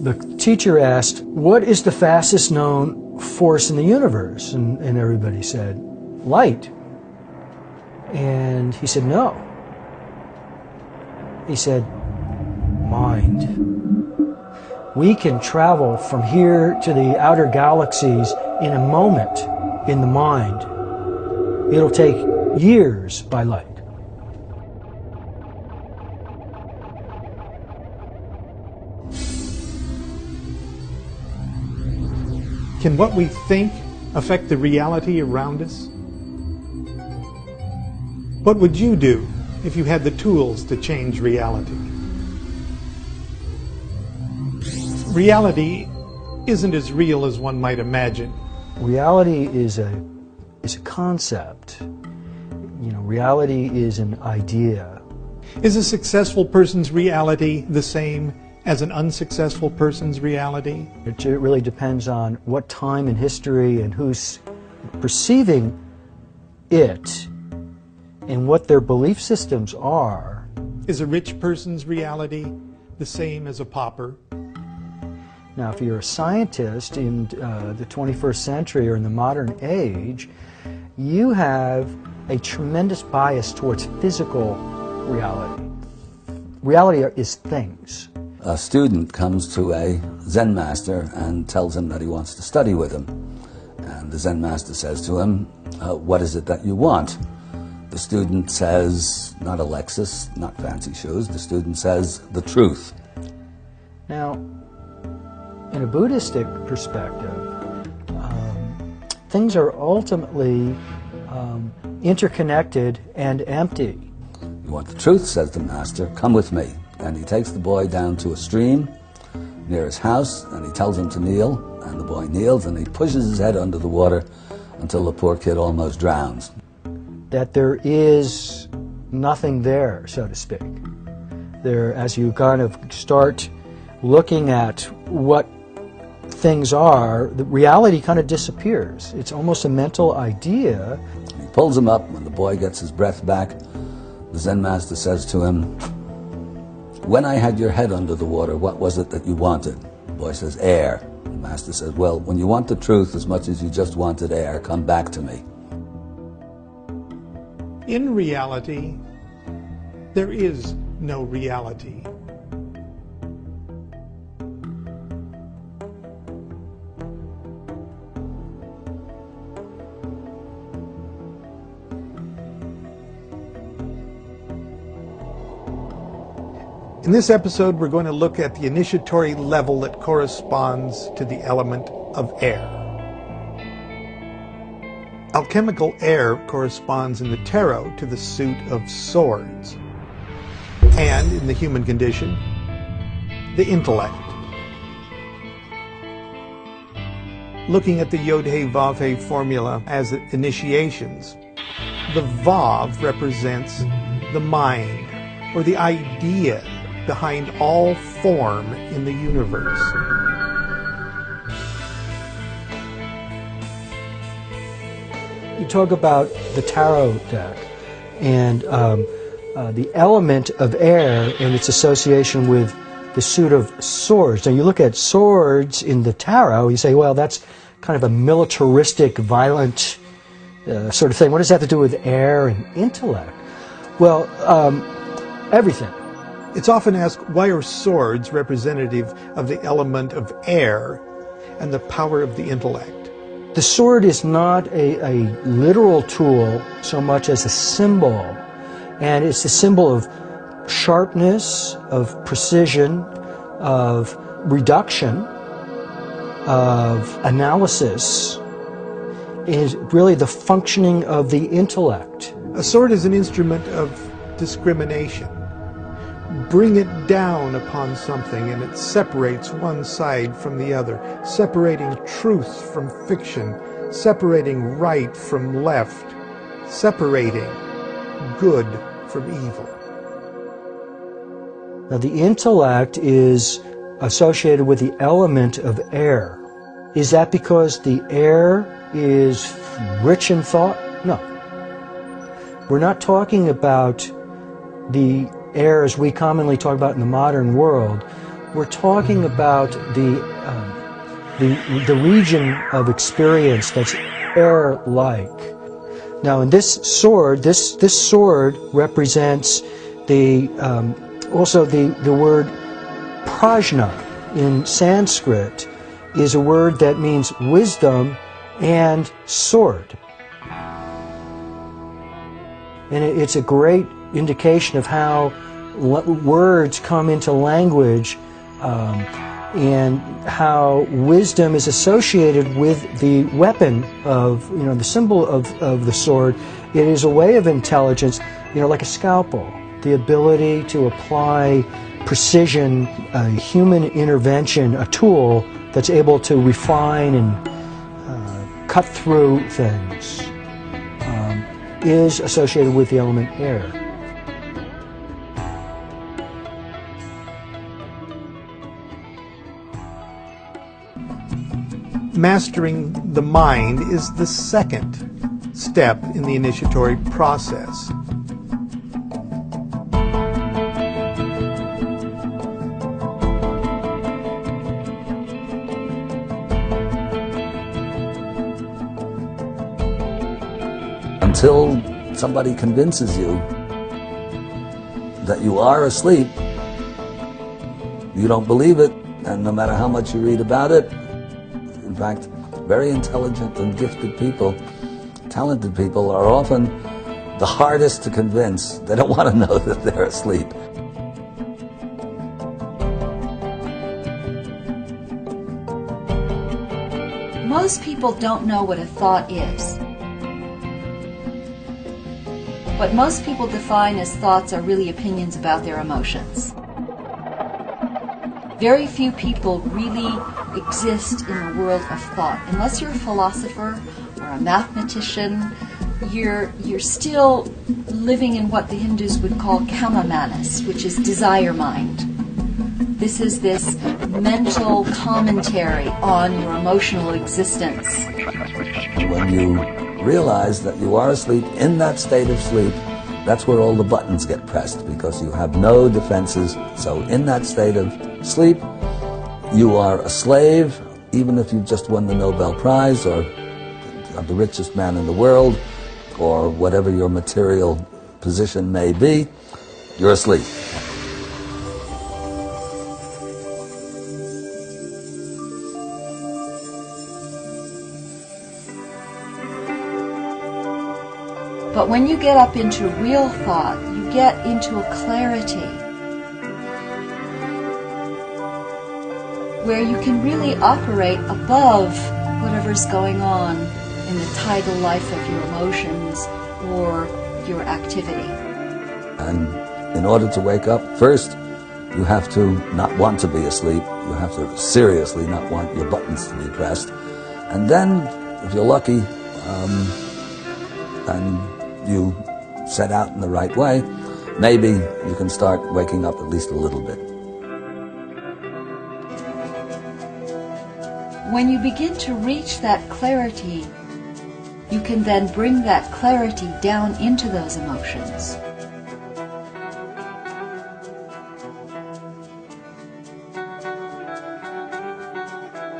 the teacher asked, what is the fastest known force in the universe? And everybody said, light. And he said, no. He said, mind. We can travel from here to the outer galaxies in a moment in the mind. It'll take years by light. Can what we think affect the reality around us? What would you do if you had the tools to change reality? Reality isn't as real as one might imagine. Reality is a concept. You know, reality is an idea. Is a successful person's reality the same as an unsuccessful person's reality? It really depends on what time in history and who's perceiving it and what their belief systems are. Is a rich person's reality the same as a pauper? Now, if you're a scientist in the 21st century or in the modern age, you have a tremendous bias towards physical reality. Reality is things. A student comes to a Zen master and tells him that he wants to study with him. And the Zen master says to him, what is it that you want? The student says, not a Lexus, not fancy shoes. The student says, the truth. Now, in a Buddhistic perspective, things are ultimately interconnected and empty. You want the truth, says the master, come with me. And he takes the boy down to a stream near his house, and he tells him to kneel, and the boy kneels, and he pushes his head under the water until the poor kid almost drowns. That there is nothing there, so to speak. There, as you kind of start looking at what things are, the reality kind of disappears. It's almost a mental idea. He pulls him up. When the boy gets his breath back, the Zen master says to him, when I had your head under the water, what was it that you wanted? The boy says, air. The master says, well, when you want the truth as much as you just wanted air, come back to me. In reality, there is no reality. In this episode, we're going to look at the initiatory level that corresponds to the element of air. Alchemical air corresponds in the tarot to the suit of swords, and in the human condition, the intellect. Looking at the Yod-He-Vav-He formula as initiations, the Vav represents the mind, or the idea behind all form in the universe. You talk about the tarot deck and the element of air and its association with the suit of swords. Now you look at swords in the tarot, you say, well, that's kind of a militaristic, violent sort of thing. What does that have to do with air and intellect? Well, everything. It's often asked, why are swords representative of the element of air and the power of the intellect? The sword is not a literal tool so much as a symbol. And it's a symbol of sharpness, of precision, of reduction, of analysis. It is really the functioning of the intellect. A sword is an instrument of discrimination. Bring it down upon something and it separates one side from the other, separating truth from fiction, separating right from left, separating good from evil. Now the intellect is associated with the element of air. Is that because the air is rich in thought? No. We're not talking about the air as we commonly talk about in the modern world, we're talking about the region of experience that's air-like. Now, in this sword, this sword represents also the word prajna in Sanskrit is a word that means wisdom and sword. And it's a great indication of how words come into language and how wisdom is associated with the weapon of, the symbol of the sword. It is a way of intelligence, like a scalpel, the ability to apply precision, a human intervention, a tool that's able to refine and cut through things, is associated with the element air. Mastering the mind is the second step in the initiatory process. Until somebody convinces you that you are asleep, you don't believe it, and no matter how much you read about it, in fact, very intelligent and gifted people, talented people, are often the hardest to convince. They don't want to know that they're asleep. Most people don't know what a thought is. What most people define as thoughts are really opinions about their emotions. Very few people really exist in the world of thought. Unless you're a philosopher or a mathematician, you're still living in what the Hindus would call kama manas, which is desire mind. This is this mental commentary on your emotional existence. When you realize that you are asleep, in that state of sleep, that's where all the buttons get pressed, because you have no defenses. So in that state of sleep, you are a slave, even if you just won the Nobel Prize or are the richest man in the world, or whatever your material position may be, you're asleep. But when you get up into real thought, you get into a clarity where you can really operate above whatever's going on in the tidal life of your emotions or your activity. And in order to wake up, first, you have to not want to be asleep. You have to seriously not want your buttons to be pressed. And then, if you're lucky, and you set out in the right way, maybe you can start waking up at least a little bit. When you begin to reach that clarity, you can then bring that clarity down into those emotions.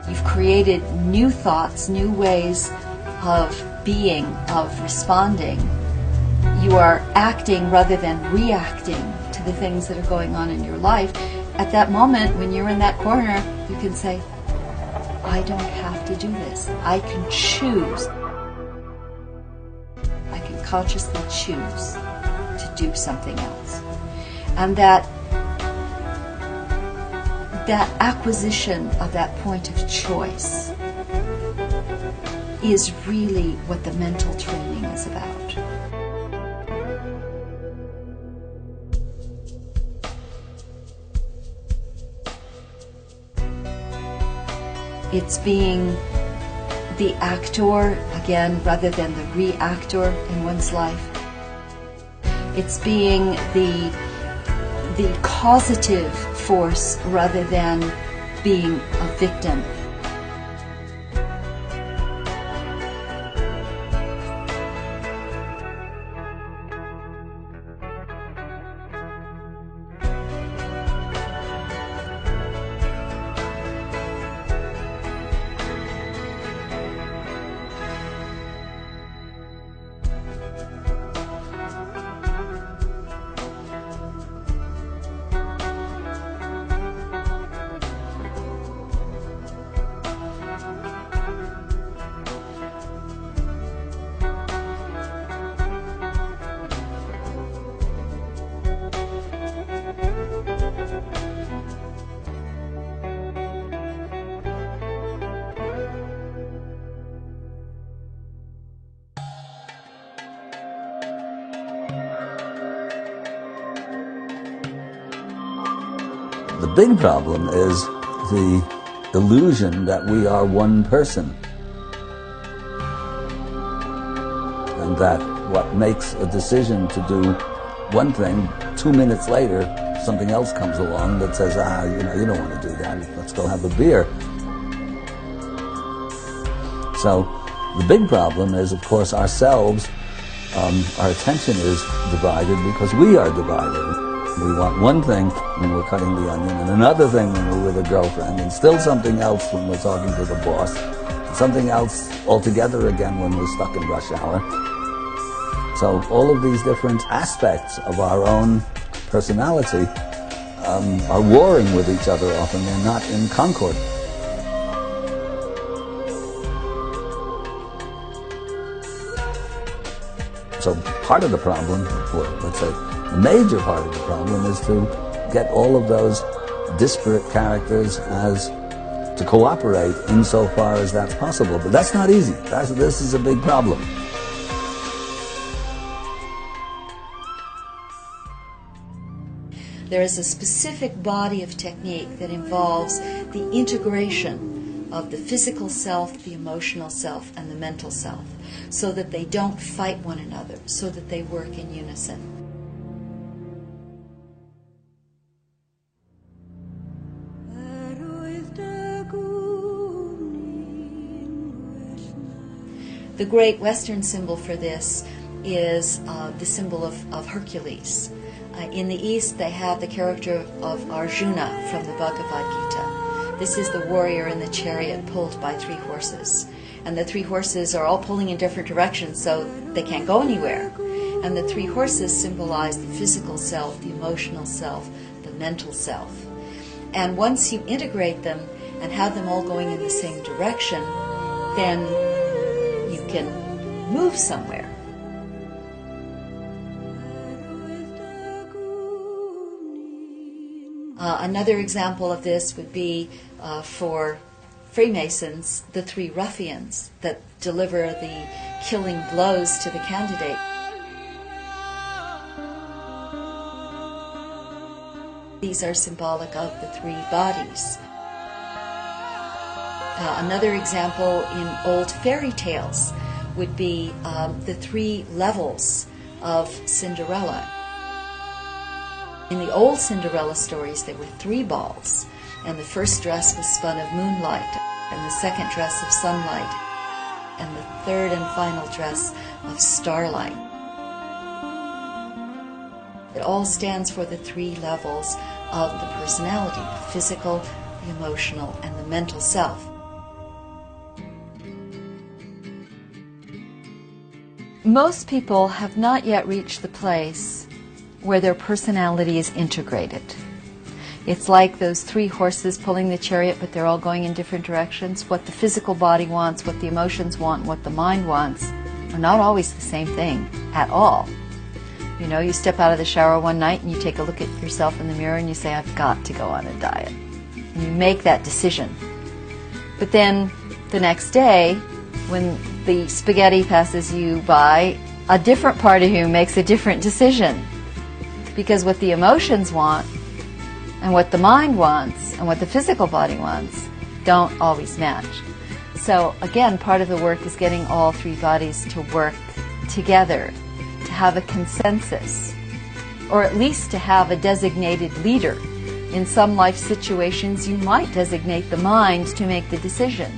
You've created new thoughts, new ways of being, of responding. You are acting rather than reacting to the things that are going on in your life. At that moment, when you're in that corner, you can say, I don't have to do this. I can choose. I can consciously choose to do something else. And that acquisition of that point of choice is really what the mental training is about. It's being the actor, again, rather than the reactor in one's life. It's being the causative force rather than being a victim. The big problem is the illusion that we are one person, and that what makes a decision to do one thing, 2 minutes later, something else comes along that says, you don't want to do that, let's go have a beer. So the big problem is, of course, ourselves. Our attention is divided because we are divided. We want one thing when we're cutting the onion, and another thing when we're with a girlfriend, and still something else when we're talking to the boss, and something else altogether again when we're stuck in rush hour. So all of these different aspects of our own personality are warring with each other often. They're not in concord. So part of the problem, or let's say a major part of the problem, is to get all of those disparate characters to cooperate insofar as that's possible. But that's not easy. This is a big problem. There is a specific body of technique that involves the integration of the physical self, the emotional self, and the mental self, so that they don't fight one another, so that they work in unison. The great Western symbol for this is the symbol of Hercules. In the East, they have the character of Arjuna from the Bhagavad Gita. This is the warrior in the chariot pulled by 3 horses. And the 3 horses are all pulling in different directions, so they can't go anywhere. And the 3 horses symbolize the physical self, the emotional self, the mental self. And once you integrate them and have them all going in the same direction, then you can move somewhere. Another example of this would be for Freemasons, the 3 ruffians that deliver the killing blows to the candidate. These are symbolic of the 3 bodies. Another example in old fairy tales would be the 3 levels of Cinderella. In the old Cinderella stories, there were 3 balls, and the first dress was spun of moonlight, and the second dress of sunlight, and the third and final dress of starlight. It all stands for the 3 levels of the personality: the physical, the emotional, and the mental self. Most people have not yet reached the place where their personality is integrated. It's like those 3 horses pulling the chariot, but they're all going in different directions. What the physical body wants, what the emotions want, and what the mind wants are not always the same thing at all. You know, you step out of the shower one night and you take a look at yourself in the mirror and you say, I've got to go on a diet. And you make that decision. But then the next day, when the spaghetti passes you by, a different part of you makes a different decision. Because what the emotions want, and what the mind wants, and what the physical body wants, don't always match. So again, part of the work is getting all 3 bodies to work together, to have a consensus, or at least to have a designated leader. In some life situations, you might designate the mind to make the decision.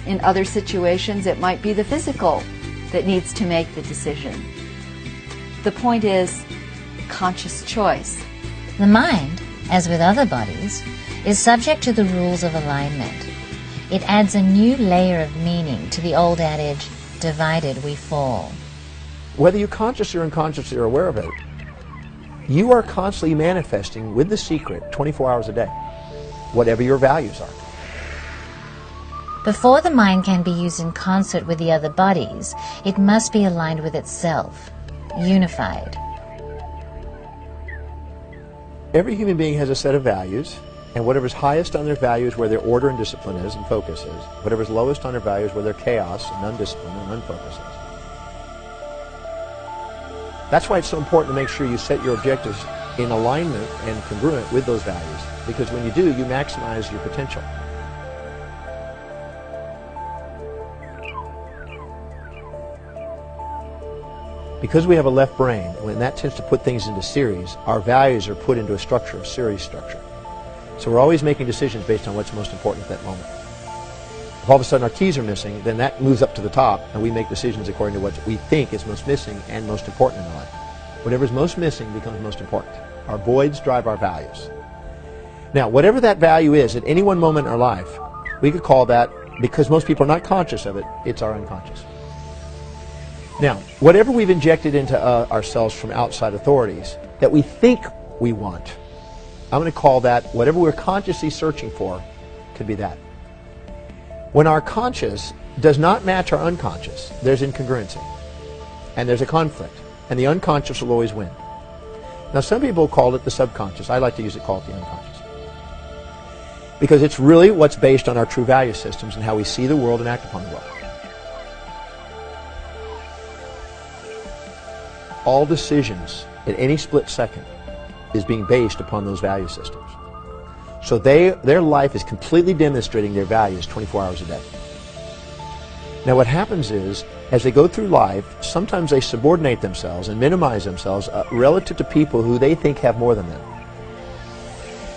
In other situations, it might be the physical that needs to make the decision. The point is conscious choice. The mind, as with other bodies, is subject to the rules of alignment. It adds a new layer of meaning to the old adage, divided we fall. Whether you consciously or unconsciously are aware of it, you are constantly manifesting with the secret 24 hours a day, whatever your values are. Before the mind can be used in concert with the other bodies, it must be aligned with itself, unified. Every human being has a set of values, and whatever's highest on their values where their order and discipline is and focus is, whatever's lowest on their values where their chaos and undiscipline and unfocus is. That's why it's so important to make sure you set your objectives in alignment and congruent with those values. Because when you do, you maximize your potential. Because we have a left brain, when that tends to put things into series, our values are put into a structure, a series structure. So we're always making decisions based on what's most important at that moment. If all of a sudden our keys are missing, then that moves up to the top, and we make decisions according to what we think is most missing and most important in our life. Whatever's most missing becomes most important. Our voids drive our values. Now, whatever that value is at any one moment in our life, we could call that, because most people are not conscious of it, it's our unconscious. Now, whatever we've injected into ourselves from outside authorities that we think we want, I'm going to call that, whatever we're consciously searching for, could be that. When our conscious does not match our unconscious, there's incongruency, and there's a conflict, and the unconscious will always win. Now, some people call it the subconscious. I like to call it the unconscious, because it's really what's based on our true value systems and how we see the world and act upon the world. All decisions at any split second is being based upon those value systems. So their life is completely demonstrating their values 24 hours a day. Now what happens is, as they go through life, sometimes they subordinate themselves and minimize themselves relative to people who they think have more than them.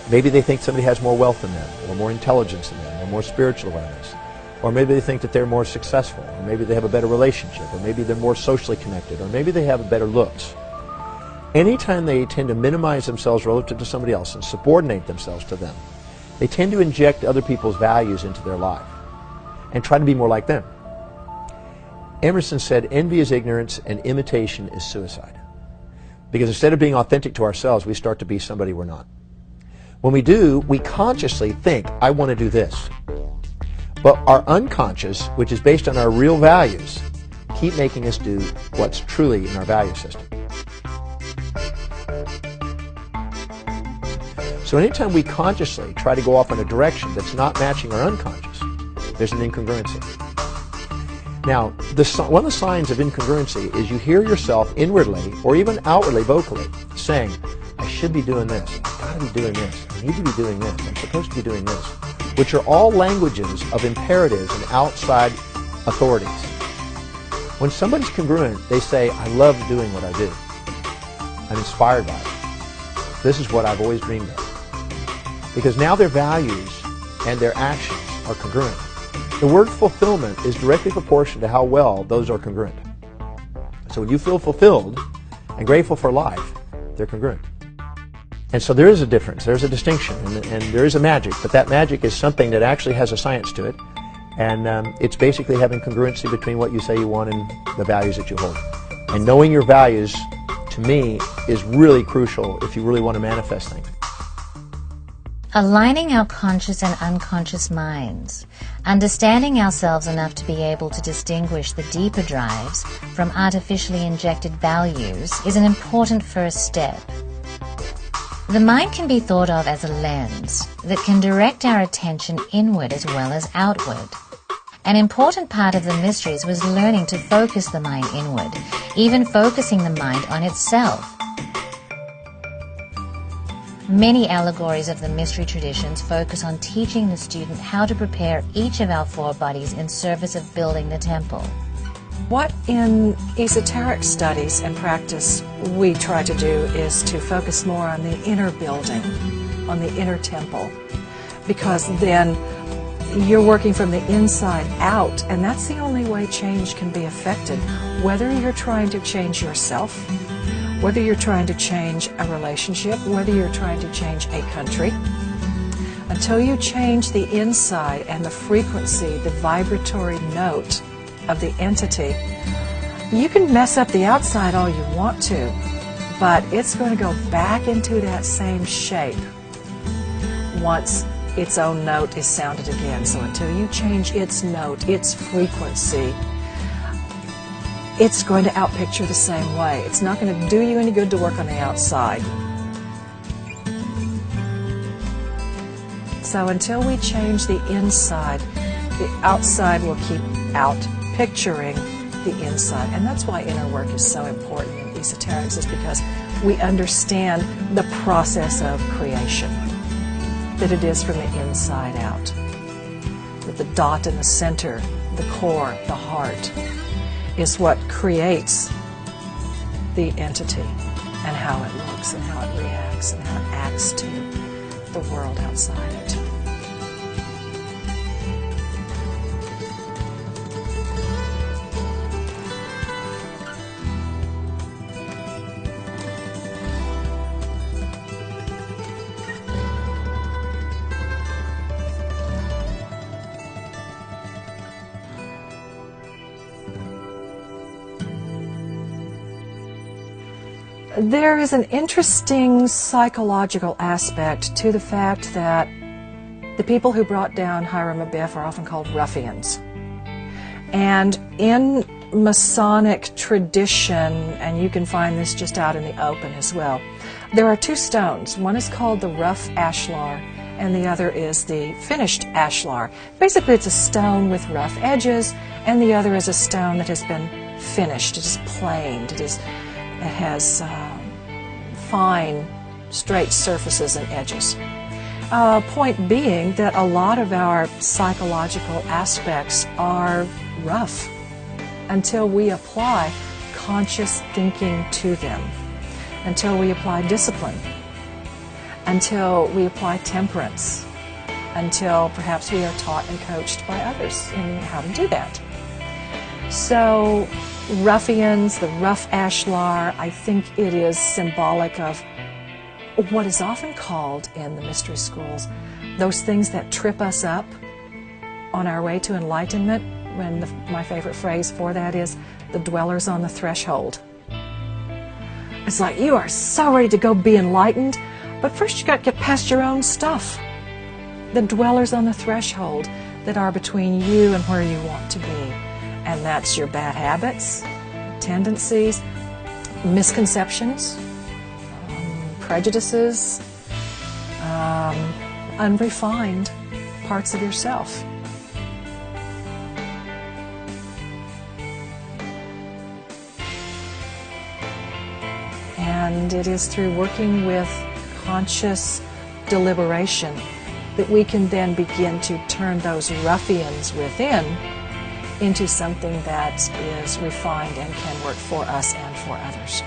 Maybe they think somebody has more wealth than them, or more intelligence than them, or more spiritual awareness. Or maybe they think that they're more successful, or maybe they have a better relationship, or maybe they're more socially connected, or maybe they have better looks. Anytime they tend to minimize themselves relative to somebody else and subordinate themselves to them, they tend to inject other people's values into their life and try to be more like them. Emerson said, envy is ignorance and imitation is suicide. Because instead of being authentic to ourselves, we start to be somebody we're not. When we do, we consciously think, I want to do this. But our unconscious, which is based on our real values, keep making us do what's truly in our value system. So anytime we consciously try to go off in a direction that's not matching our unconscious, there's an incongruency. Now, one of the signs of incongruency is you hear yourself inwardly or even outwardly, vocally, saying, I should be doing this, I've got to be doing this, I need to be doing this, I'm supposed to be doing this, which are all languages of imperatives and outside authorities. When somebody's congruent, they say, I love doing what I do. I'm inspired by it. This is what I've always dreamed of. Because now their values and their actions are congruent. The word fulfillment is directly proportional to how well those are congruent. So when you feel fulfilled and grateful for life, they're congruent. And so there is a difference, there's a distinction, and there is a magic, but that magic is something that actually has a science to it, and it's basically having congruency between what you say you want and the values that you hold. And knowing your values, to me, is really crucial if you really want to manifest things. Aligning our conscious and unconscious minds, understanding ourselves enough to be able to distinguish the deeper drives from artificially injected values is an important first step. The mind can be thought of as a lens that can direct our attention inward as well as outward. An important part of the mysteries was learning to focus the mind inward, even focusing the mind on itself. Many allegories of the mystery traditions focus on teaching the student how to prepare each of our four bodies in service of building the temple. What in esoteric studies and practice we try to do is to focus more on the inner building, on the inner temple, because then you're working from the inside out, and that's the only way change can be effected. Whether you're trying to change yourself, whether you're trying to change a relationship, whether you're trying to change a country, until you change the inside and the frequency, the vibratory note of the entity, you can mess up the outside all you want to, but it's going to go back into that same shape once its own note is sounded again. So until you change its note, its frequency, it's going to outpicture the same way. It's not going to do you any good to work on the outside. So until we change the inside, the outside will keep outpicturing the inside. And that's why inner work is so important in esoterics, is because we understand the process of creation, that it is from the inside out, that the dot in the center, the core, the heart, is what creates the entity and how it looks and how it reacts and how it acts to the world outside it. There is an interesting psychological aspect to the fact that the people who brought down Hiram Abiff are often called ruffians. And in Masonic tradition, and you can find this just out in the open as well, there are two stones. One is called the rough ashlar, and the other is the finished ashlar. Basically, it's a stone with rough edges, and the other is a stone that has been finished. It is planed. It has fine, straight surfaces and edges. Point being that a lot of our psychological aspects are rough until we apply conscious thinking to them, until we apply discipline, until we apply temperance, until perhaps we are taught and coached by others in how to do that. So ruffians, the rough ashlar, I think it is symbolic of what is often called in the mystery schools those things that trip us up on our way to enlightenment, when my favorite phrase for that is the dwellers on the threshold. It's like you are so ready to go be enlightened, but first you got to get past your own stuff. The dwellers on the threshold that are between you and where you want to be. And that's your bad habits, tendencies, misconceptions, prejudices, unrefined parts of yourself. And it is through working with conscious deliberation that we can then begin to turn those ruffians within into something that is refined and can work for us and for others.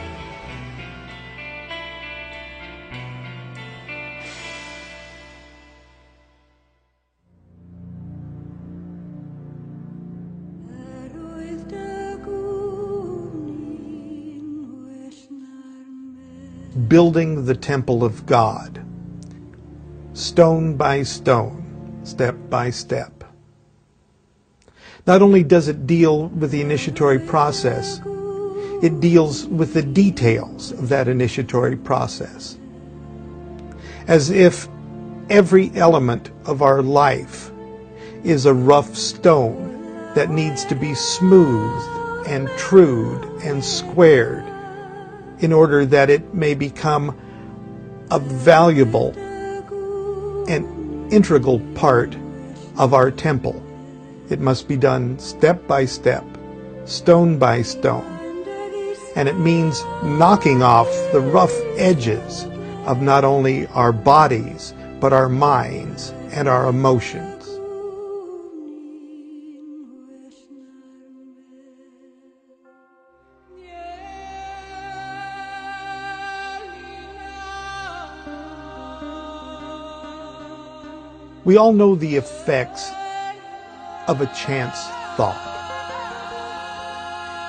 Building the temple of God, stone by stone, step by step. Not only does it deal with the initiatory process, it deals with the details of that initiatory process. As if every element of our life is a rough stone that needs to be smoothed and trued and squared in order that it may become a valuable and integral part of our temple. It must be done step by step, stone by stone. And it means knocking off the rough edges of not only our bodies, but our minds and our emotions. We all know the effects of a chance thought.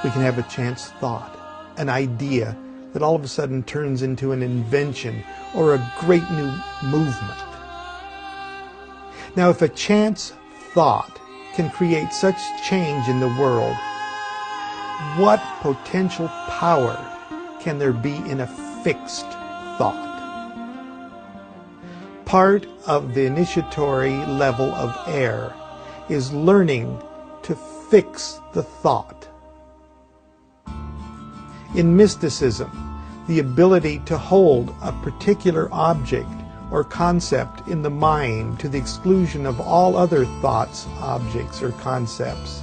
We can have a chance thought, an idea that all of a sudden turns into an invention or a great new movement. Now, if a chance thought can create such change in the world, what potential power can there be in a fixed thought? Part of the initiatory level of air is learning to fix the thought. In mysticism, the ability to hold a particular object or concept in the mind to the exclusion of all other thoughts, objects, or concepts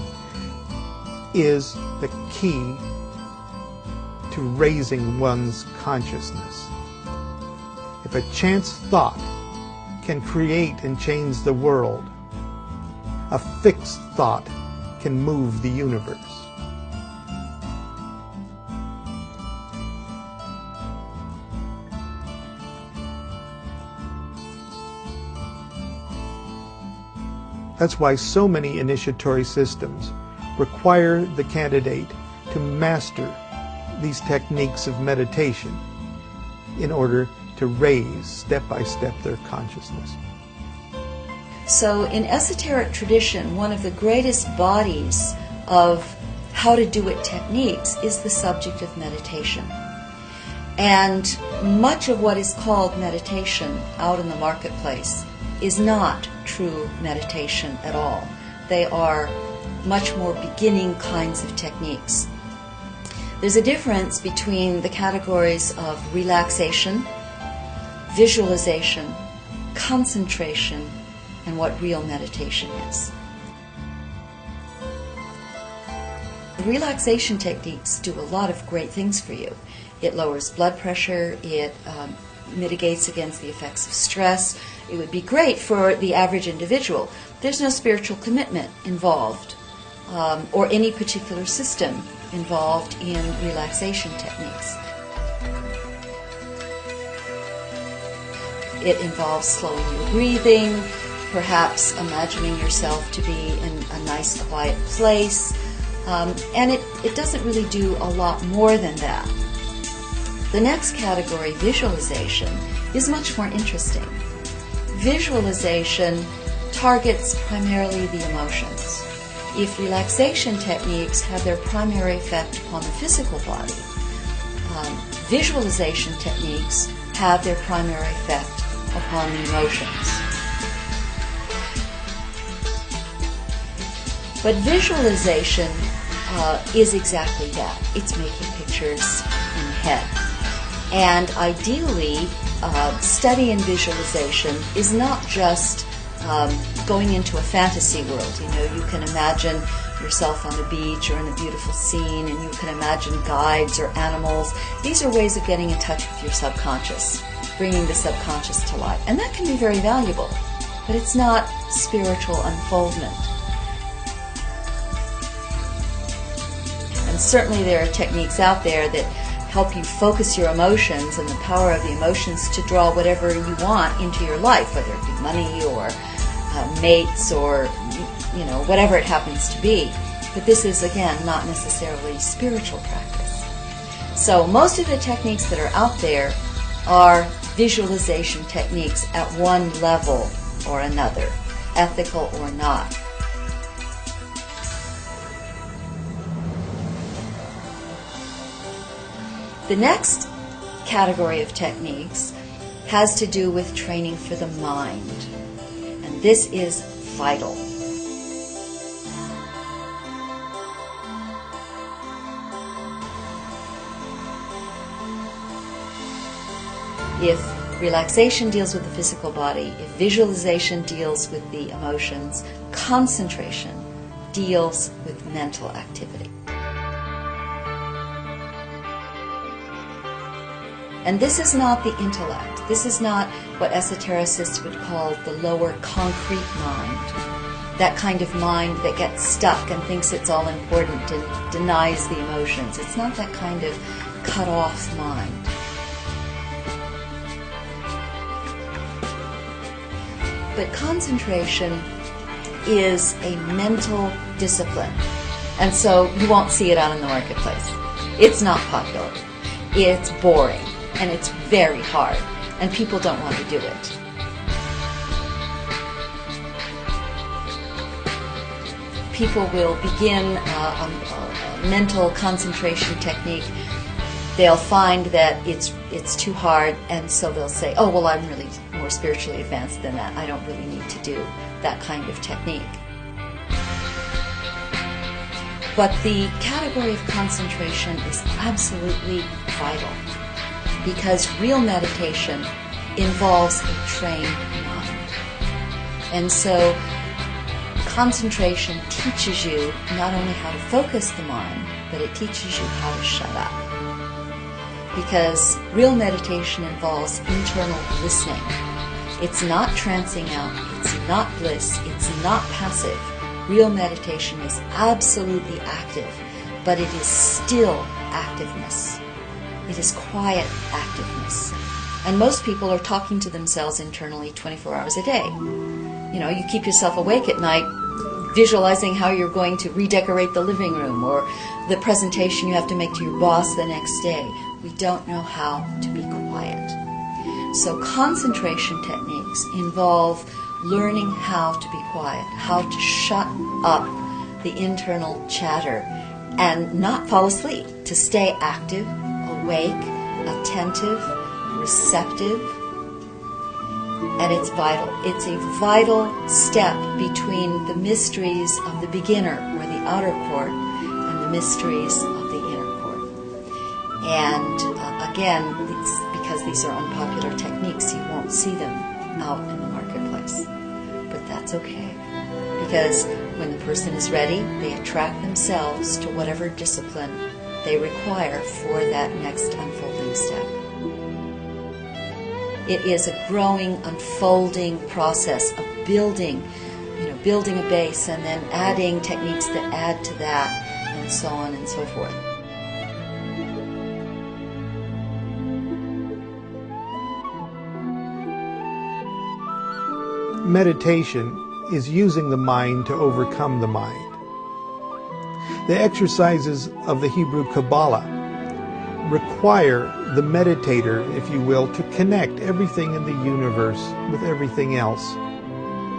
is the key to raising one's consciousness. If a chance thought can create and change the world, a fixed thought can move the universe. That's why so many initiatory systems require the candidate to master these techniques of meditation in order to raise step by step their consciousness. So in esoteric tradition, one of the greatest bodies of how to do it techniques is the subject of meditation. And much of what is called meditation out in the marketplace is not true meditation at all. They are much more beginning kinds of techniques. There's a difference between the categories of relaxation, visualization, concentration, and what real meditation is. Relaxation techniques do a lot of great things for you. It lowers blood pressure, it mitigates against the effects of stress. It would be great for the average individual. There's no spiritual commitment involved or any particular system involved in relaxation techniques. It involves slowing your breathing, perhaps imagining yourself to be in a nice quiet place, and it doesn't really do a lot more than that. The next category, visualization, is much more interesting. Visualization targets primarily the emotions. If relaxation techniques have their primary effect upon the physical body, visualization techniques have their primary effect upon the emotions. But visualization is exactly that. It's making pictures in the head. And ideally, study in visualization is not just going into a fantasy world. You know, you can imagine yourself on the beach or in a beautiful scene, and you can imagine guides or animals. These are ways of getting in touch with your subconscious, bringing the subconscious to life. And that can be very valuable, but it's not spiritual unfoldment. And certainly there are techniques out there that help you focus your emotions and the power of the emotions to draw whatever you want into your life, whether it be money or mates or, you know, whatever it happens to be. But this is, again, not necessarily spiritual practice. So most of the techniques that are out there are visualization techniques at one level or another, ethical or not. The next category of techniques has to do with training for the mind, and this is vital. If relaxation deals with the physical body, if visualization deals with the emotions, concentration deals with mental activity. And this is not the intellect. This is not what esotericists would call the lower concrete mind. That kind of mind that gets stuck and thinks it's all important and denies the emotions. It's not that kind of cut-off mind. But concentration is a mental discipline. And so you won't see it out in the marketplace. It's not popular. It's boring. And it's very hard, and people don't want to do it. People will begin a mental concentration technique. They'll find that it's too hard, and so they'll say, oh, well, I'm really more spiritually advanced than that. I don't really need to do that kind of technique. But the category of concentration is absolutely vital, because real meditation involves a trained mind. And so concentration teaches you not only how to focus the mind, but it teaches you how to shut up. because real meditation involves internal listening. It's not trancing out, it's not bliss, it's not passive. Real meditation is absolutely active, but it is still activeness. It is quiet activeness. And most people are talking to themselves internally 24 hours a day. You know, you keep yourself awake at night visualizing how you're going to redecorate the living room or the presentation you have to make to your boss the next day. We don't know how to be quiet. So concentration techniques involve learning how to be quiet, how to shut up the internal chatter and not fall asleep, to stay active, awake, attentive, receptive. And it's vital. It's a vital step between the mysteries of the beginner, or the outer court, and the mysteries of the inner court. And again, because these are unpopular techniques, you won't see them out in the marketplace. But that's okay, because when the person is ready, they attract themselves to whatever discipline they require for that next unfolding step. It is a growing, unfolding process of building a base and then adding techniques that add to that, and so on and so forth. Meditation is using the mind to overcome the mind. The exercises of the Hebrew Qabalah require the meditator, if you will, to connect everything in the universe with everything else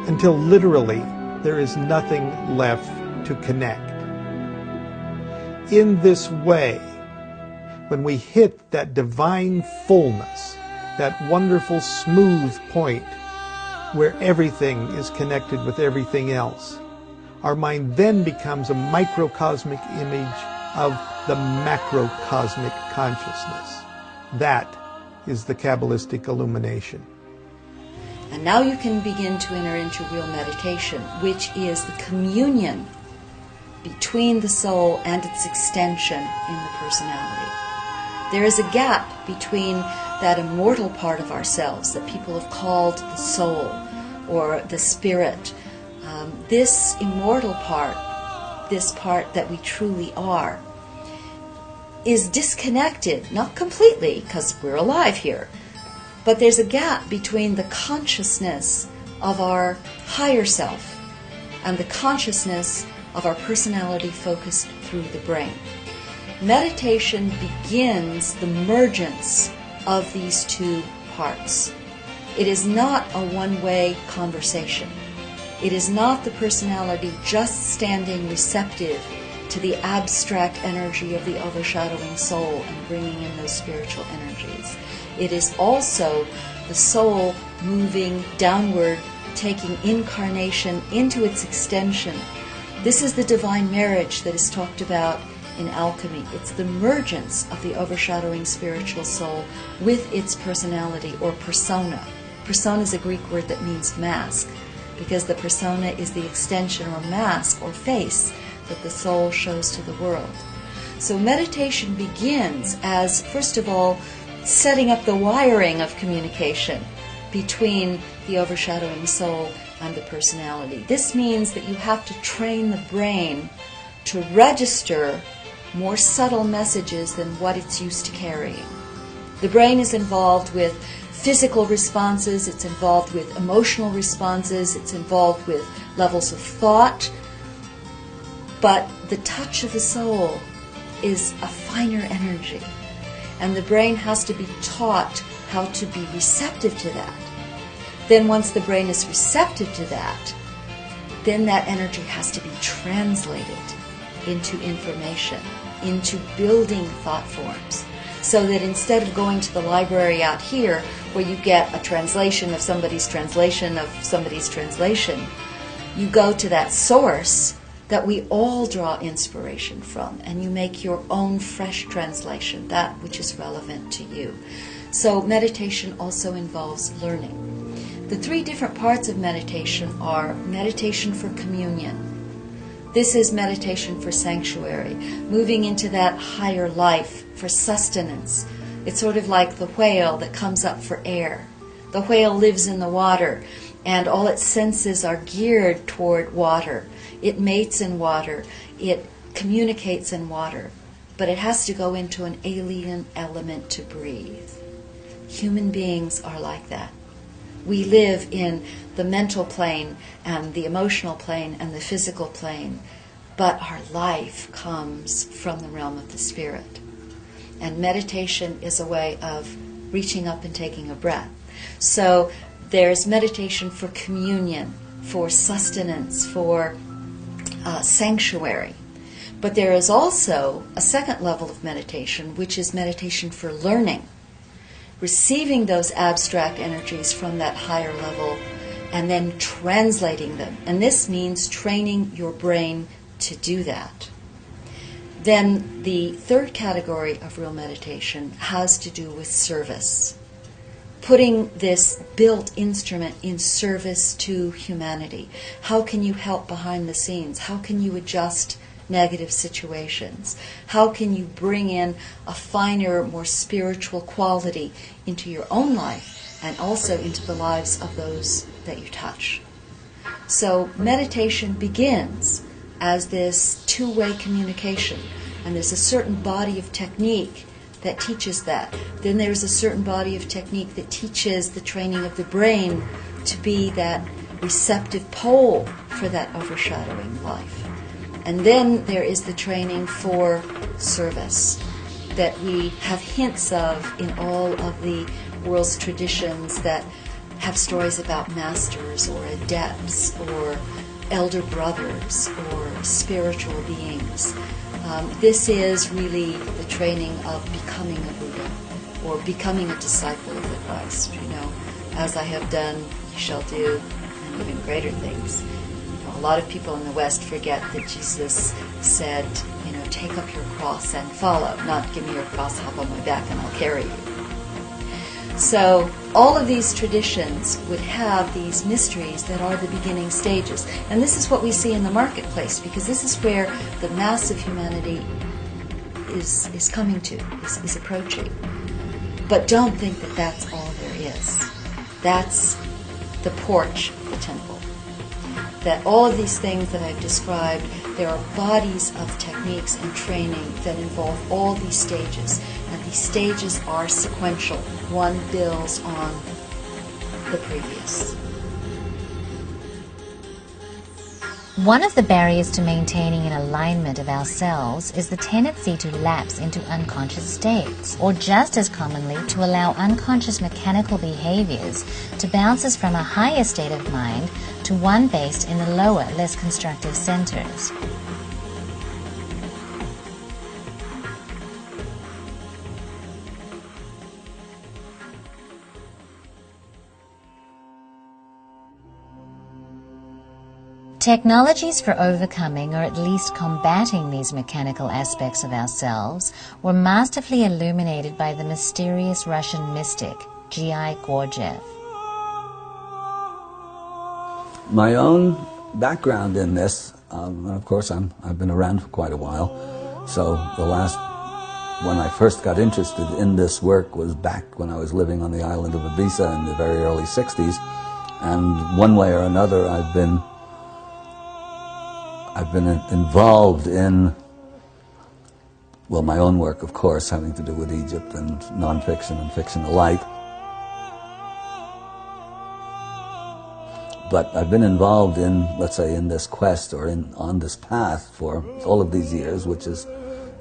until literally there is nothing left to connect. In this way, when we hit that divine fullness, that wonderful smooth point where everything is connected with everything else, our mind then becomes a microcosmic image of the macrocosmic consciousness. That is the Kabbalistic illumination. And now you can begin to enter into real meditation, which is the communion between the soul and its extension in the personality. There is a gap between that immortal part of ourselves that people have called the soul or the spirit. This immortal part, this part that we truly are, is disconnected, not completely, because we're alive here, but there's a gap between the consciousness of our higher self and the consciousness of our personality focused through the brain. Meditation begins the mergence of these two parts. It is not a one-way conversation. It is not the personality just standing receptive to the abstract energy of the overshadowing soul and bringing in those spiritual energies. It is also the soul moving downward, taking incarnation into its extension. This is the divine marriage that is talked about in alchemy. It's the mergence of the overshadowing spiritual soul with its personality or persona. Persona is a Greek word that means mask, because the persona is the extension or mask or face that the soul shows to the world. So meditation begins as, first of all, setting up the wiring of communication between the overshadowing soul and the personality. This means that you have to train the brain to register more subtle messages than what it's used to carrying. The brain is involved with physical responses, it's involved with emotional responses, it's involved with levels of thought, but the touch of the soul is a finer energy, and the brain has to be taught how to be receptive to that. Then once the brain is receptive to that, then that energy has to be translated into information, into building thought forms, so that instead of going to the library out here where you get a translation of somebody's translation of somebody's translation, you go to that source that we all draw inspiration from, and you make your own fresh translation, that which is relevant to you. So meditation also involves learning. The three different parts of meditation are meditation for communion. This is meditation for sanctuary, moving into that higher life, for sustenance, It's sort of like the whale that comes up for air. The whale lives in the water, and all its senses are geared toward water. It mates in water. It communicates in water. But it has to go into an alien element to breathe. Human beings are like that. We live in the mental plane and the emotional plane and the physical plane, but our life comes from the realm of the spirit. And meditation is a way of reaching up and taking a breath. So there's meditation for communion, for sustenance, for sanctuary. But there is also a second level of meditation, which is meditation for learning. Receiving those abstract energies from that higher level and then translating them. And this means training your brain to do that. Then the third category of real meditation has to do with service. Putting this built instrument in service to humanity. How can you help behind the scenes? How can you adjust negative situations? How can you bring in a finer, more spiritual quality into your own life and also into the lives of those that you touch? So meditation begins as this two-way communication, and there's a certain body of technique that teaches that. Then there's a certain body of technique that teaches the training of the brain to be that receptive pole for that overshadowing life. And then there is the training for service that we have hints of in all of the world's traditions that have stories about masters or adepts or elder brothers or spiritual beings. This is really the training of becoming a Buddha or becoming a disciple of the Christ. You know, as I have done, you shall do, and even greater things. A lot of people in the West forget that Jesus said, you know, take up your cross and follow, not give me your cross, hop on my back and I'll carry you. So all of these traditions would have these mysteries that are the beginning stages. And this is what we see in the marketplace, because this is where the mass of humanity is coming to, is approaching. But don't think that that's all there is. That's the porch of the temple. That all of these things that I've described, there are bodies of techniques and training that involve all these stages. And these stages are sequential. One builds on the previous. One of the barriers to maintaining an alignment of ourselves is the tendency to lapse into unconscious states, or just as commonly to allow unconscious mechanical behaviors to bounce us from a higher state of mind to one based in the lower, less constructive centers. Technologies for overcoming or at least combating these mechanical aspects of ourselves were masterfully illuminated by the mysterious Russian mystic G.I. Gurdjieff. My own background in this, of course I've been around for quite a while, so when I first got interested in this work was back when I was living on the island of Ibiza in the very early 60s, and one way or another I've been involved in, well, my own work, of course, having to do with Egypt and nonfiction and fiction alike. But I've been involved in, let's say, in this quest or on this path for all of these years, which has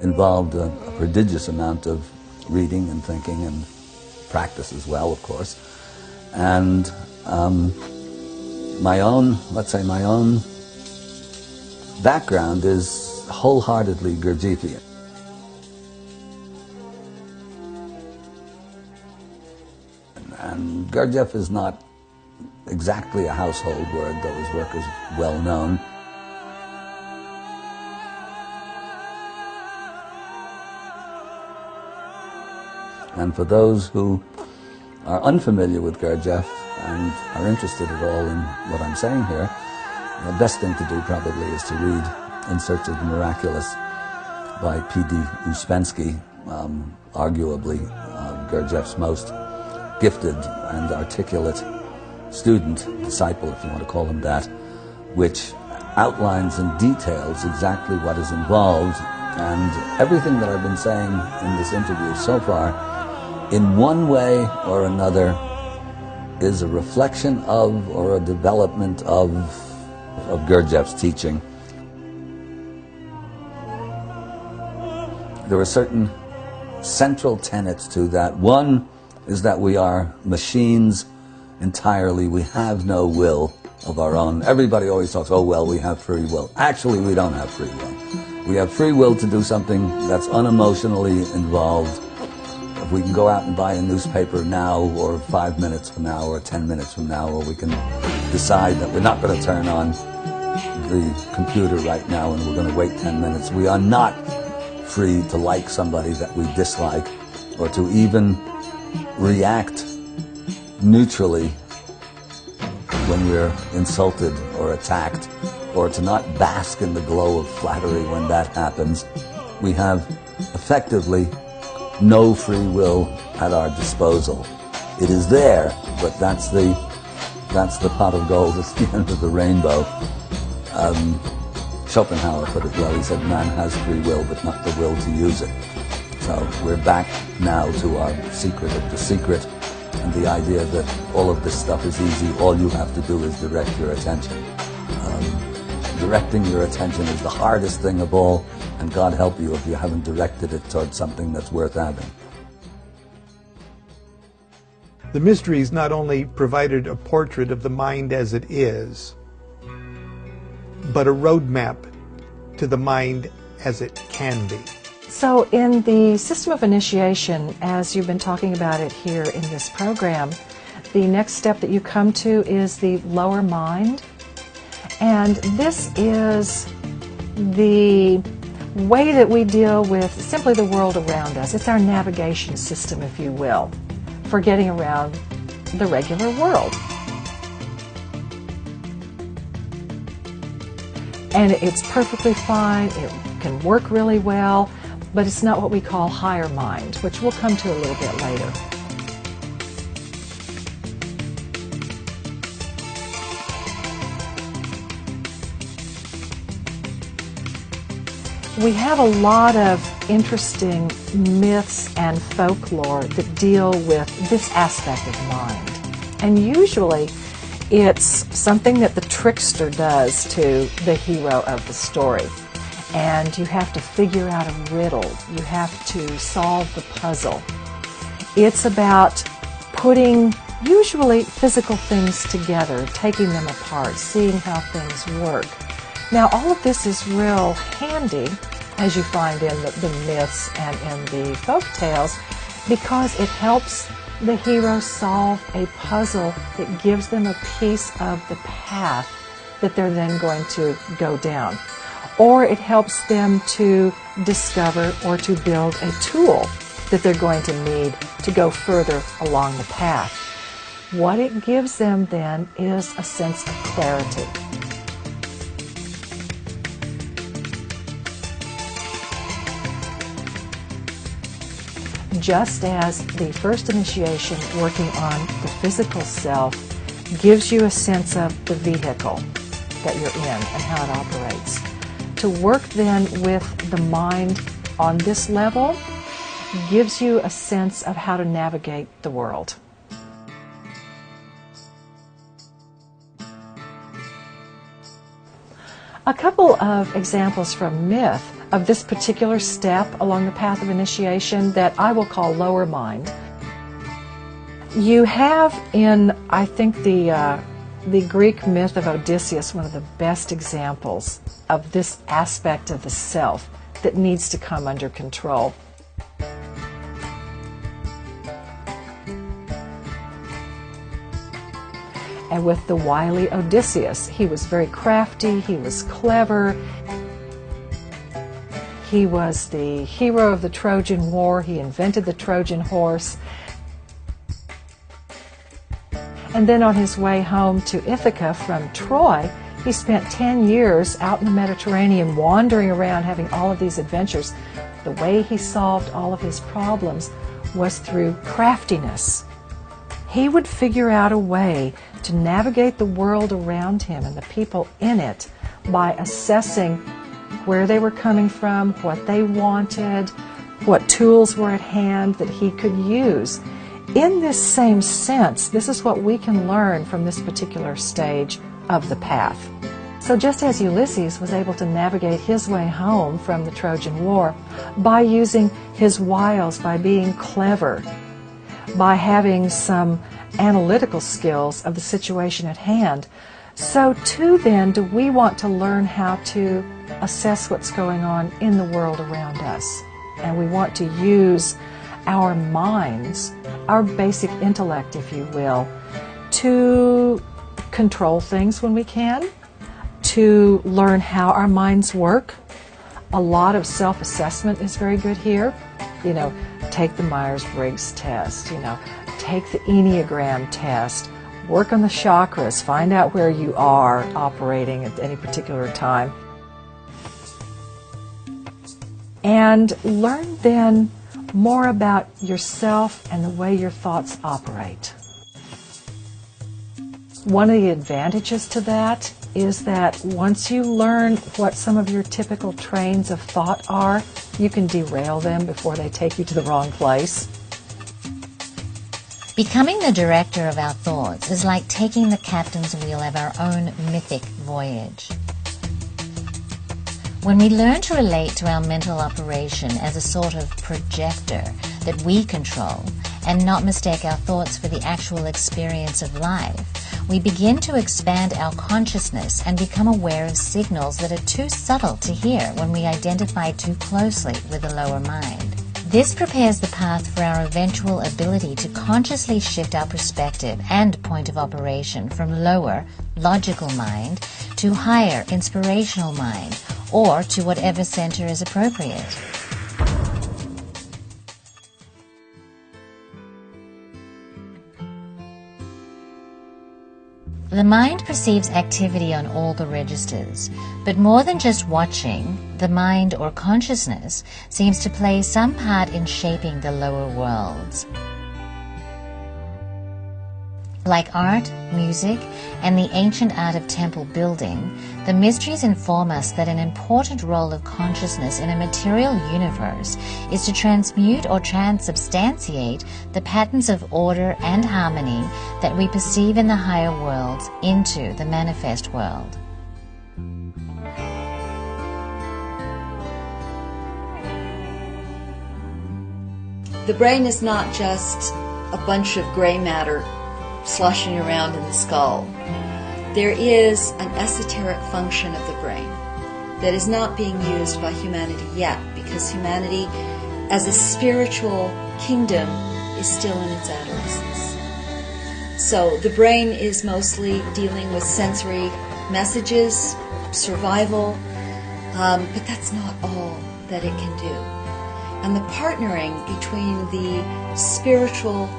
involved a prodigious amount of reading and thinking and practice as well, of course. And my own background is wholeheartedly Gurdjieffian. And Gurdjieff is not exactly a household word, though his work is well known. And for those who are unfamiliar with Gurdjieff and are interested at all in what I'm saying here, the best thing to do probably is to read In Search of the Miraculous by P.D. Uspensky, arguably Gurdjieff's most gifted and articulate student, disciple, if you want to call him that, which outlines and details exactly what is involved. And everything that I've been saying in this interview so far, in one way or another, is a reflection of or a development of Gurdjieff's teaching. There are certain central tenets to that. One is that we are machines entirely. We have no will of our own. Everybody always talks, oh, well, we have free will. Actually, we don't have free will. We have free will to do something that's unemotionally involved. If we can go out and buy a newspaper now, or 5 minutes from now, or 10 minutes from now, or we can decide that we're not going to turn on the computer right now and we're going to wait 10 minutes. We are not free to like somebody that we dislike, or to even react neutrally when we're insulted or attacked, or to not bask in the glow of flattery when that happens. We have effectively no free will at our disposal. It is there, but that's the pot of gold at the end of the rainbow. Schopenhauer put it well. He said, man has free will, but not the will to use it. So we're back now to our secret of the secret, and the idea that all of this stuff is easy. All you have to do is direct your attention. Directing your attention is the hardest thing of all, and God help you if you haven't directed it towards something that's worth having. The Mysteries not only provided a portrait of the mind as it is, but a roadmap to the mind as it can be. So in the system of initiation, as you've been talking about it here in this program, the next step that you come to is the lower mind. And this is the way that we deal with simply the world around us. It's our navigation system, if you will, for getting around the regular world. And it's perfectly fine, it can work really well, but it's not what we call higher mind, which we'll come to a little bit later. We have a lot of interesting myths and folklore that deal with this aspect of mind. And usually it's something that the trickster does to the hero of the story. And you have to figure out a riddle. You have to solve the puzzle. It's about putting usually physical things together, taking them apart, seeing how things work. Now, all of this is real handy, as you find in the myths and in the folk tales, because it helps the hero solve a puzzle that gives them a piece of the path that they're then going to go down. Or it helps them to discover or to build a tool that they're going to need to go further along the path. What it gives them then is a sense of clarity. Just as the first initiation, working on the physical self, gives you a sense of the vehicle that you're in and how it operates. To work then with the mind on this level gives you a sense of how to navigate the world. A couple of examples from myth of this particular step along the path of initiation that I will call lower mind. You have in, I think, the Greek myth of Odysseus, one of the best examples of this aspect of the self that needs to come under control. And with the wily Odysseus, he was very crafty, he was clever, he was the hero of the Trojan War, he invented the Trojan horse. And then on his way home to Ithaca from Troy, he spent 10 years out in the Mediterranean wandering around having all of these adventures. the way he solved all of his problems was through craftiness. He would figure out a way to navigate the world around him and the people in it by assessing where they were coming from, what they wanted, what tools were at hand that he could use. In this same sense, this is what we can learn from this particular stage of the path. So just as Ulysses was able to navigate his way home from the Trojan War by using his wiles, by being clever, by having some analytical skills of the situation at hand, so too then do we want to learn how to assess what's going on in the world around us. And we want to use our minds, our basic intellect, if you will, to control things when we can, to learn how our minds work. A lot of self-assessment is very good here. You know, take the Myers-Briggs test, take the Enneagram test, work on the chakras, find out where you are operating at any particular time. And learn then more about yourself and the way your thoughts operate. One of the advantages to that is that once you learn what some of your typical trains of thought are, you can derail them before they take you to the wrong place. Becoming the director of our thoughts is like taking the captain's wheel of our own mythic voyage. When we learn to relate to our mental operation as a sort of projector that we control and not mistake our thoughts for the actual experience of life, we begin to expand our consciousness and become aware of signals that are too subtle to hear when we identify too closely with the lower mind. This prepares the path for our eventual ability to consciously shift our perspective and point of operation from lower, logical mind to higher, inspirational mind, or to whatever center is appropriate. The mind perceives activity on all the registers, but more than just watching, the mind or consciousness seems to play some part in shaping the lower worlds. Like art, music, and the ancient art of temple building, the mysteries inform us that an important role of consciousness in a material universe is to transmute or transubstantiate the patterns of order and harmony that we perceive in the higher worlds into the manifest world. The brain is not just a bunch of gray matter sloshing around in the skull. There is an esoteric function of the brain that is not being used by humanity yet, because humanity as a spiritual kingdom is still in its adolescence. So the brain is mostly dealing with sensory messages, survival, but that's not all that it can do. And the partnering between the spiritual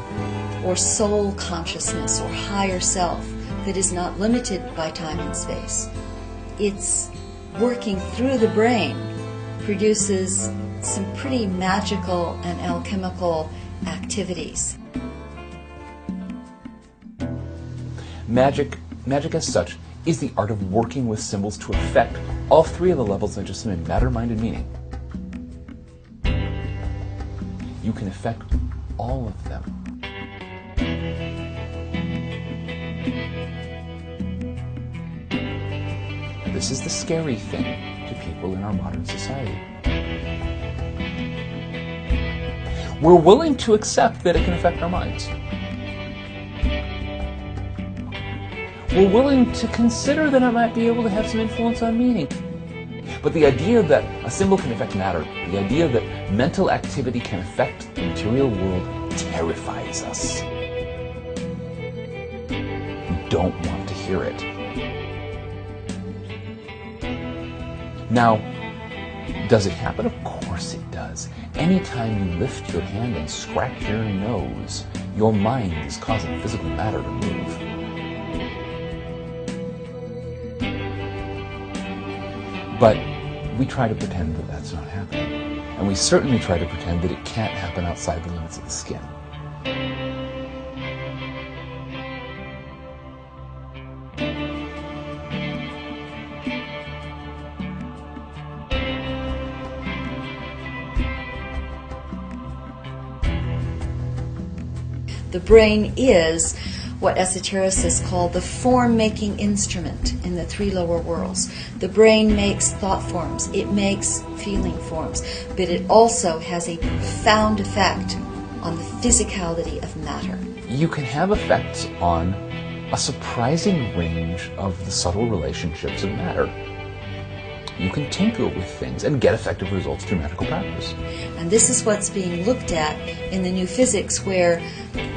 or soul consciousness or higher self that is not limited by time and space, it's working through the brain, produces some pretty magical and alchemical activities. Magic as such is the art of working with symbols to affect all three of the levels I just named: matter, mind, and meaning. You can affect all of them. This is the scary thing to people in our modern society. We're willing to accept that it can affect our minds. We're willing to consider that it might be able to have some influence on meaning. But the idea that a symbol can affect matter, the idea that mental activity can affect the material world, terrifies us. We don't want to hear it. Now, does it happen? Of course it does. Anytime you lift your hand and scratch your nose, your mind is causing physical matter to move. But we try to pretend that that's not happening. and we certainly try to pretend that it can't happen outside the limits of the skin. The brain is what esotericists call the form-making instrument in the three lower worlds. The brain makes thought forms, it makes feeling forms, but it also has a profound effect on the physicality of matter. You can have effects on a surprising range of the subtle relationships of matter. You can tinker with things and get effective results through medical practice. And this is what's being looked at in the new physics, where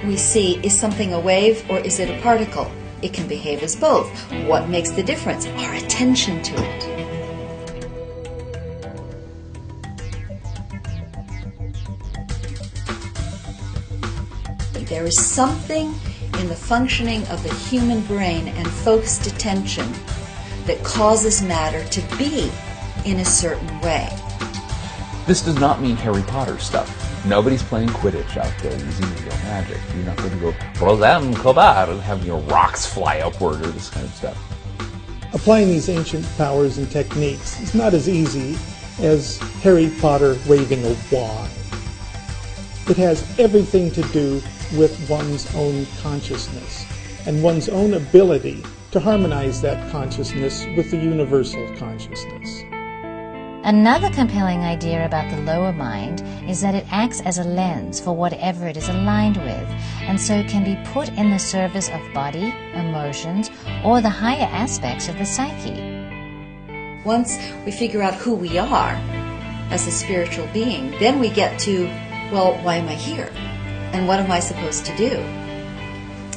we see, is something a wave or is it a particle? It can behave as both. What makes the difference? Our attention to it. There is something in the functioning of the human brain and focused attention that causes matter to be in a certain way. This does not mean Harry Potter stuff. Nobody's playing Quidditch out there using real magic. You're not going to go, Rosam Qabalah, and have your rocks fly upward or this kind of stuff. Applying these ancient powers and techniques is not as easy as Harry Potter waving a wand. It has everything to do with one's own consciousness and one's own ability to harmonize that consciousness with the universal consciousness. Another compelling idea about the lower mind is that it acts as a lens for whatever it is aligned with, and so can be put in the service of body, emotions, or the higher aspects of the psyche. Once we figure out who we are as a spiritual being, then we get to, well, why am I here? And what am I supposed to do?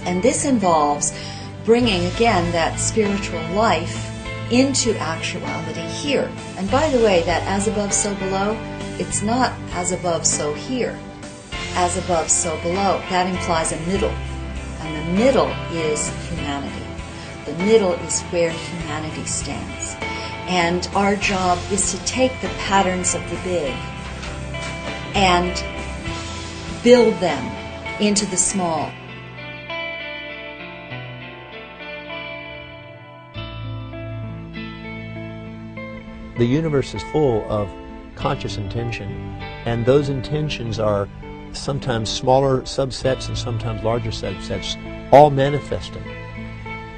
And this involves bringing, again, that spiritual life into actuality here. And by the way, that as above, so below, it's not as above, so here. As above, so below. That implies a middle. And the middle is humanity. The middle is where humanity stands. And our job is to take the patterns of the big and build them into the small. The universe is full of conscious intention, and those intentions are sometimes smaller subsets and sometimes larger subsets, all manifesting.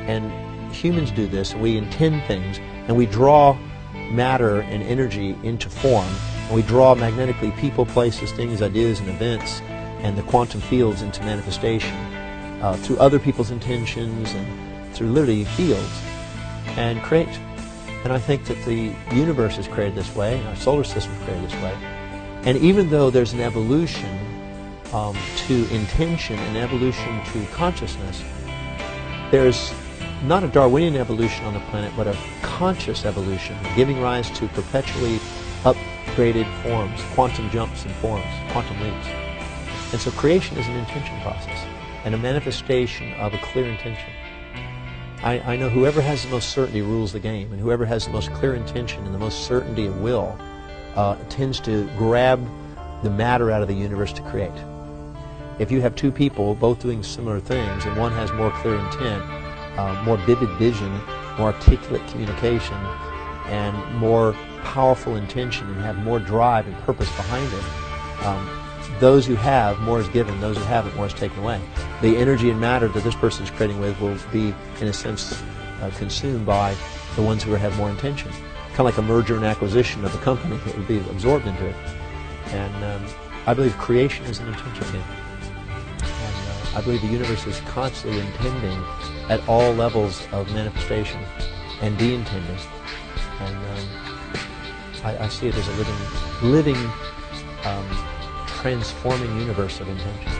And humans do this, and we intend things, and we draw matter and energy into form, and we draw magnetically people, places, things, ideas, and events, and the quantum fields into manifestation through other people's intentions and through literally fields, and create. And I think that the universe is created this way, and our solar system is created this way. And even though there's an evolution to intention and evolution to consciousness, there's not a Darwinian evolution on the planet, but a conscious evolution, giving rise to perpetually upgraded forms, quantum jumps in forms, quantum leaps. And so creation is an intention process and a manifestation of a clear intention. I know whoever has the most certainty rules the game, and whoever has the most clear intention and the most certainty of will tends to grab the matter out of the universe to create. If you have two people both doing similar things, and one has more clear intent, more vivid vision, more articulate communication, and more powerful intention, and have more drive and purpose behind it, those who have, more is given. Those who haven't, more is taken away. The energy and matter that this person is creating with will be, in a sense, consumed by the ones who have more intention. Kind of like a merger and acquisition of a company. It will be absorbed into it. And I believe creation is an intention game. And I believe the universe is constantly intending at all levels of manifestation and de-intending. And I see it as a living transforming universe of intention.